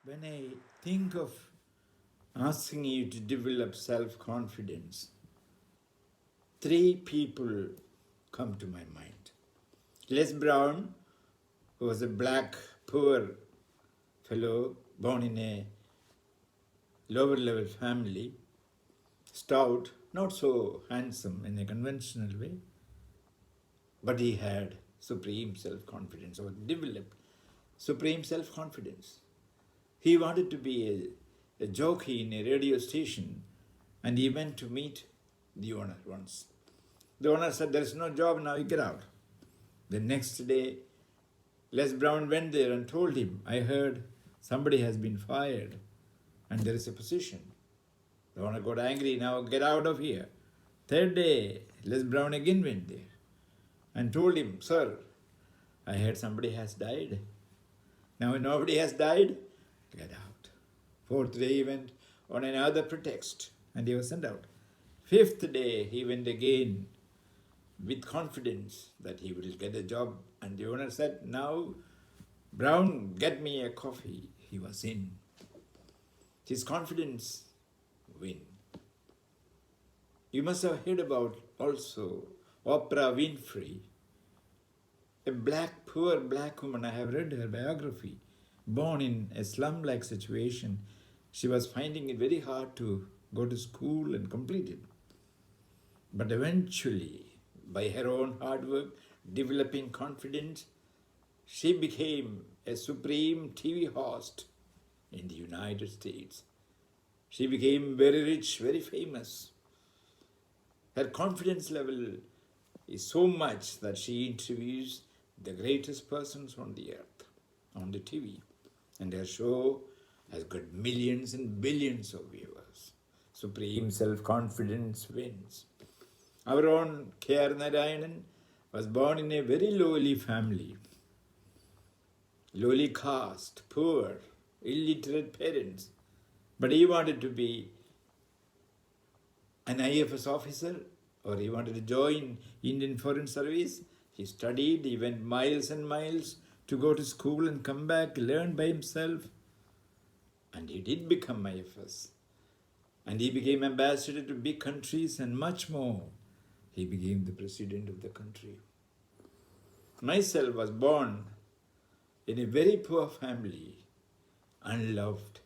When I think of asking you to develop self-confidence, three people come to my mind. Les Brown, who was a black, poor fellow born in a lower level family, stout, not so handsome in a conventional way, but he had supreme self-confidence or developed supreme self-confidence. He wanted to be a jockey in a radio station, and he went to meet the owner once. The owner said, "There is no job now, you get out." The next day, Les Brown went there and told him, "I heard somebody has been fired and there is a position." The owner got angry, "Now get out of here." Third day, Les Brown again went there and told him, "Sir, I heard somebody has died. Now nobody has died, get out." Fourth day he went on another pretext and he was sent out. Fifth day he went again with confidence that he will get a job, and the owner said, "Now Brown, get me a coffee." He was in. His confidence win. You must have heard about also Oprah Winfrey, a poor black woman. I have read her biography. Born in a slum-like situation, she was finding it very hard to go to school and complete it. But eventually, by her own hard work, developing confidence, she became a supreme TV host in the United States. She became very rich, very famous. Her confidence level is so much that she interviews the greatest persons on the earth on the TV. And her show has got millions and billions of viewers. Supreme self-confidence wins. Our own K.R. Narayanan was born in a very lowly family. Lowly caste, poor, illiterate parents. But he wanted to be an IFS officer, or he wanted to join Indian Foreign Service. He studied, he went miles and miles to go to school and come back, learn by himself. And he did become IFS. And he became ambassador to big countries and much more. He became the president of the country. Myself was born in a very poor family, unloved,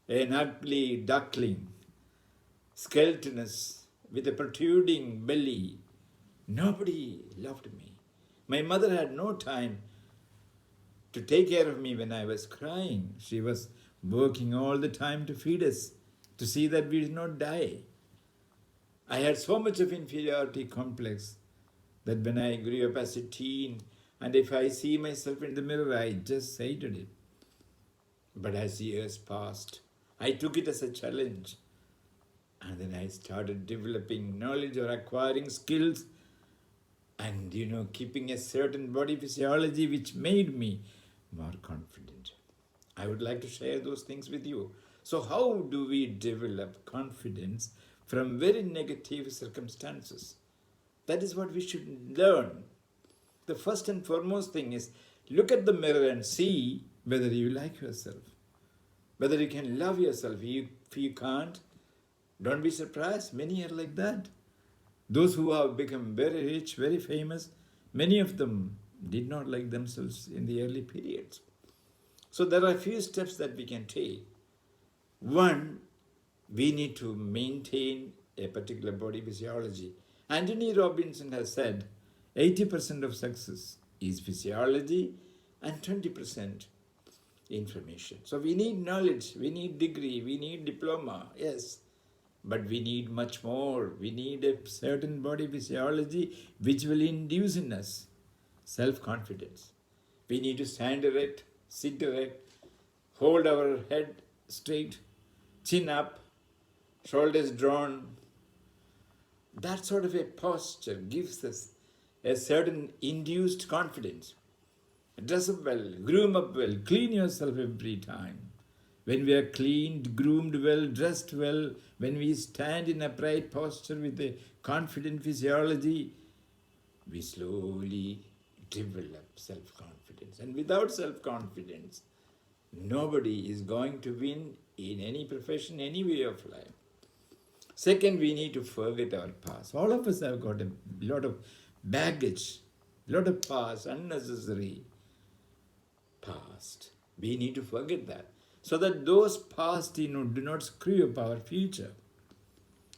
an ugly duckling, skeletonous, with a protruding belly. Nobody loved me. My mother had no time to take care of me when I was crying. She was working all the time to feed us, to see that we did not die. I had so much of inferiority complex that when I grew up as a teen, and if I see myself in the mirror, I just hated it. But as years passed, I took it as a challenge. And then I started developing knowledge or acquiring skills and, keeping a certain body physiology which made me more confident. I would like to share those things with you. So how do we develop confidence from very negative circumstances? That is what we should learn. The first and foremost thing is look at the mirror and see whether you like yourself, whether you can love yourself. If you can't, don't be surprised. Many are like that. Those who have become very rich, very famous, many of them did not like themselves in the early periods. So there are a few steps that we can take. One, we need to maintain a particular body physiology. Anthony Robinson has said 80% of success is physiology and 20% information. So we need knowledge, we need degree, we need diploma, yes. But we need much more. We need a certain body physiology which will induce in us self-confidence. We need to stand erect, sit erect, hold our head straight, chin up, shoulders drawn. That sort of a posture gives us a certain induced confidence. Dress up well, groom up well, clean yourself every time. When we are cleaned, groomed well, dressed well, when we stand in upright posture with a confident physiology, we slowly develop self-confidence. And without self-confidence, Nobody is going to win in any profession, any way of life. Second, we need to forget our past. All of us have got a lot of baggage, a lot of past, unnecessary past. We need to forget that, so that those past, do not screw up our future.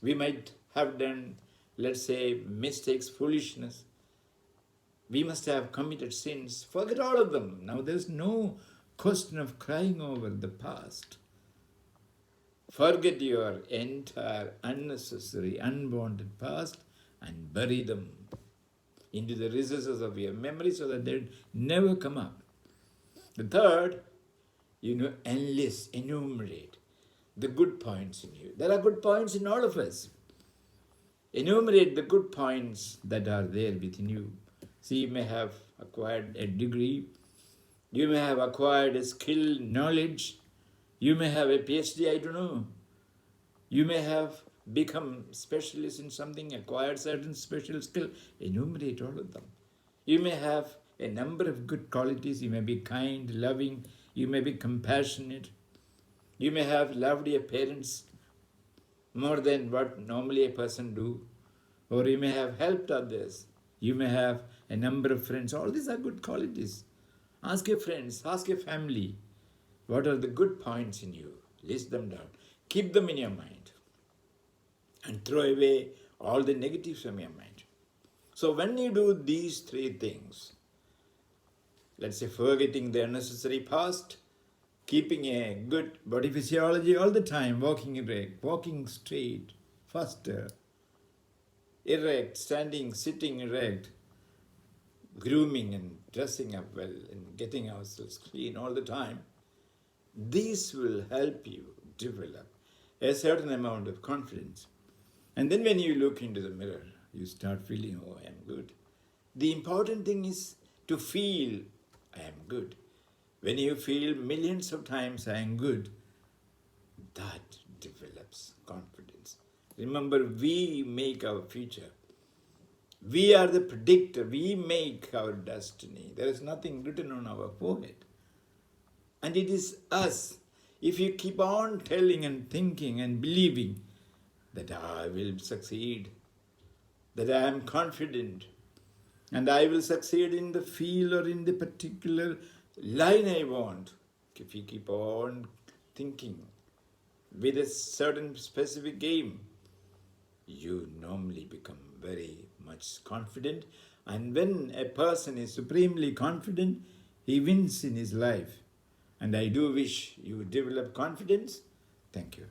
We might have done, let's say, mistakes, foolishness. We must have committed sins. Forget all of them. Now there's no question of crying over the past. Forget your entire unnecessary, unwanted past and bury them into the recesses of your memory so that they never come up. The third, enumerate the good points in you. There are good points in all of us. Enumerate the good points that are there within you. See, you may have acquired a degree, you may have acquired a skill, knowledge, you may have a PhD, I don't know. You may have become specialist in something, acquired certain special skill. Enumerate all of them. You may have a number of good qualities. You may be kind, loving, you may be compassionate. You may have loved your parents more than what normally a person do. Or you may have helped others. You may have a number of friends. All these are good qualities. Ask your friends, ask your family, what are the good points in you? List them down. Keep them in your mind. And throw away all the negatives from your mind. So when you do these three things, let's say forgetting the unnecessary past, keeping a good body physiology all the time, walking erect, walking straight, faster, erect, standing, sitting erect, grooming and dressing up well and getting ourselves clean all the time, these will help you develop a certain amount of confidence. And then when you look into the mirror, you start feeling, oh, I am good. The important thing is to feel, I am good. When you feel millions of times, I am good, that develops confidence. Remember, we make our future. We are the predictor. We make our destiny. There is nothing written on our forehead. And it is us. If you keep on telling and thinking and believing that I will succeed, that I am confident, and I will succeed in the field or in the particular line I want, if you keep on thinking with a certain specific aim, you normally become very much confident. And when a person is supremely confident, he wins in his life. And I do wish you develop confidence. Thank you.